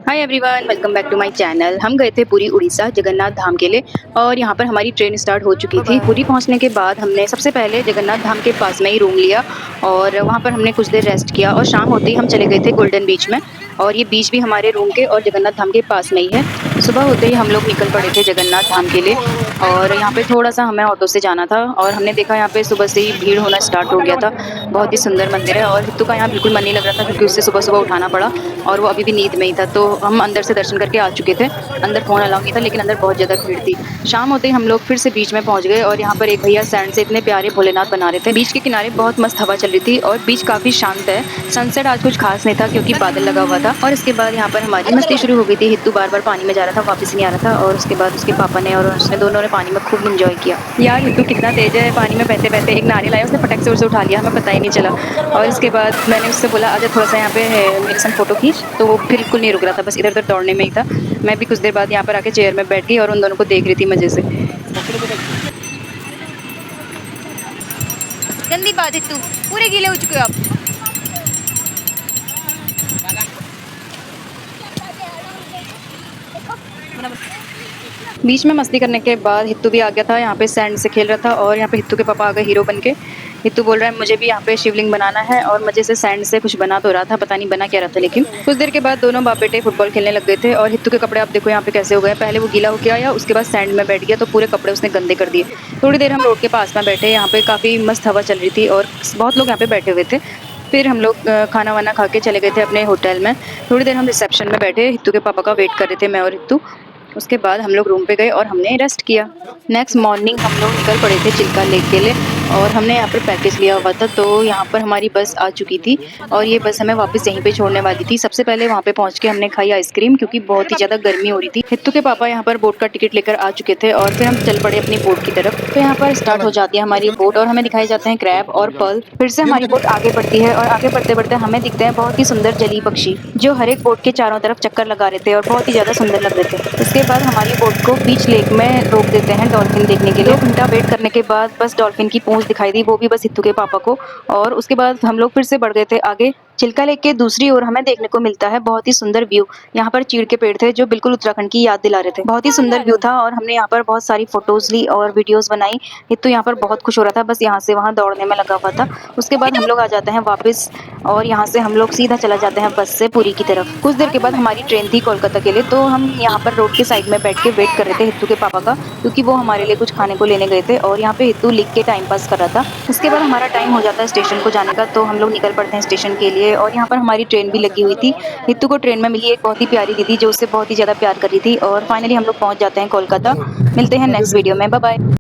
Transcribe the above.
Hi everyone, welcome back to my channel. हम गए थे पुरी उड़ीसा जगन्नाथ धाम के लिए और यहाँ पर हमारी ट्रेन स्टार्ट हो चुकी थी। पुरी पहुँचने के बाद हमने सबसे पहले जगन्नाथ धाम के पास में ही रूम लिया और वहाँ पर हमने कुछ देर रेस्ट किया और शाम होते ही हम चले गए थे गोल्डन बीच में। और ये बीच भी हमारे रूम के और जगन्नाथ धाम के पास में ही है। सुबह होते ही हम लोग निकल पड़े थे जगन्नाथ धाम के लिए और यहाँ पे थोड़ा-सा हमें ऑटो से जाना था और हमने देखा यहाँ पे सुबह से ही भीड़ होना स्टार्ट हो गया था। बहुत ही सुंदर मंदिर है और हित्तू का यहाँ बिल्कुल मन नहीं लग रहा था क्योंकि उसे सुबह-सुबह उठाना पड़ा और वो अभी भी नींद में ही था। तो हम अंदर से दर्शन करके आ चुके थे। अंदर फ़ोन अलाउ नहीं था लेकिन अंदर बहुत ज़्यादा भीड़ थी। शाम होते ही हम लोग फिर से बीच में पहुँच गए और यहाँ पर एक भैया सैंड से इतने प्यारे भोलेनाथ बना रहे थे। बीच के किनारे बहुत मस्त हवा चल रही थी और बीच काफ़ी शांत है। सनसेट आज कुछ खास नहीं था क्योंकि बादल लगा हुआ था और इसके बाद यहाँ पर हमारी मस्ती शुरू हो गई थी। हित्तू बार-बार पानी में जा रहा था, वापस नहीं आ रहा था और उसके बाद उसके पापा ने और उसने दोनों ने पानी में खूब एंजॉय किया। यार हित्तू कितना तेज है, पानी में बहते-बहते एक नारियल आया, उसने फटक से उसे उठा लिया, हमें पता ही नहीं चला। और इसके बाद मैंने उससे बोला आजा थोड़ा-सा यहाँ पे मेरे संग फ़ोटो खींच, तो वो बिल्कुल नहीं रुक रहा था, बस इधर-उधर दौड़ने में ही था। मैं भी कुछ देर बाद यहाँ पर आके चेयर में बैठ गई और उन दोनों को देख रही थी मज़े से। गंदी बात है, तू पूरे गीले हो चुके हो आप। बीच में मस्ती करने के बाद हित्तू भी आ गया था, यहाँ पे सैंड से खेल रहा था और यहाँ पे हित्तू के पापा आ गए हीरो बन के। हित्तू बोल रहा है मुझे भी यहाँ पे शिवलिंग बनाना है और मज़े से सैंड से कुछ बना तो रहा था, पता नहीं बना क्या रहा था। लेकिन कुछ देर के बाद दोनों बाप बेटे फुटबॉल खेलने लग गए थे और हित्तू के कपड़े आप देखो यहाँ पे कैसे हो गए। पहले वो गीला होके आया, उसके बाद सैंड में बैठ गया तो पूरे कपड़े उसने गंदे कर दिए। थोड़ी देर हम रोड के पास में बैठे, यहाँ पे काफ़ी मस्त हवा चल रही थी और बहुत लोग यहाँ पे बैठे हुए थे। फिर हम लोग खाना वाना खा के चले गए थे अपने होटल में। थोड़ी देर हम रिसेप्शन में बैठे, हित्तू के पापा का वेट कर रहे थे मैं और हित्तू। उसके बाद हम लोग रूम पे गए और हमने रेस्ट किया। नेक्स्ट मॉर्निंग हम लोग निकल पड़े थे चिल्का लेक के लिए और हमने यहाँ पर पैकेज लिया हुआ था तो यहाँ पर हमारी बस आ चुकी थी और ये बस हमें वापस यहीं पे छोड़ने वाली थी। सबसे पहले वहाँ पे पहुँच के हमने खाई आइसक्रीम क्योंकि बहुत ही ज़्यादा गर्मी हो रही थी। हित्तू के पापा यहाँ पर बोट का टिकट लेकर आ चुके थे और फिर हम चल पड़े अपनी बोट की तरफ। तो यहाँ पर स्टार्ट हो जाती है हमारी बोट और हमें दिखाए जाते हैं क्रैब और पर्ल। फिर से हमारी बोट आगे बढ़ती है और आगे बढ़ते-बढ़ते हमें दिखते हैं बहुत ही सुंदर जलीय पक्षी जो हर एक बोट के चारों तरफ चक्कर लगा रहे थे और बहुत ही ज़्यादा सुंदर लग रहे थे। उसके बाद हमारी बोट को बीच लेक में रोक देते हैं डॉल्फिन देखने के लिए। 2 घंटा वेट करने के बाद बस डॉल्फिन की पूंछ दिखाई दी, वो भी बस हित्तू के पापा को। और उसके बाद हम लोग फिर से बढ़ गए थे आगे। चिल्का लेक के दूसरी ओर हमें देखने को मिलता है बहुत ही सुंदर व्यू। यहाँ पर चीड़ के पेड़ थे जो बिल्कुल उत्तराखंड की याद दिला रहे थे। बहुत ही सुंदर व्यू था और हमने यहाँ पर बहुत सारी फोटोज ली और वीडियोस बनाई। हित्तू यहाँ पर बहुत खुश हो रहा था, बस यहाँ से वहाँ दौड़ने में लगा हुआ था। उसके बाद हम लोग आ जाते हैं वापस और यहाँ से हम लोग सीधा चला जाते हैं बस से पुरी की तरफ। कुछ देर के बाद हमारी ट्रेन थी कोलकाता के लिए तो हम यहाँ पर रोड के साइड में बैठ के वेट कर रहे थे हित्तू के पापा का क्योंकि वो हमारे लिए कुछ खाने को लेने गए थे और यहाँ पे हित्तू लिख के टाइम पास कर रहा था। उसके बाद हमारा टाइम हो जाता है स्टेशन को जाने का तो हम लोग निकल पड़ते हैं स्टेशन के लिए और यहाँ पर हमारी ट्रेन भी लगी हुई थी। हित्तू को ट्रेन में मिली एक बहुत ही प्यारी दीदी जो उससे बहुत ही ज़्यादा प्यार कर रही थी और फाइनली हम लोग पहुँच जाते हैं कोलकाता। मिलते हैं नेक्स्ट वीडियो में, बाय बाय।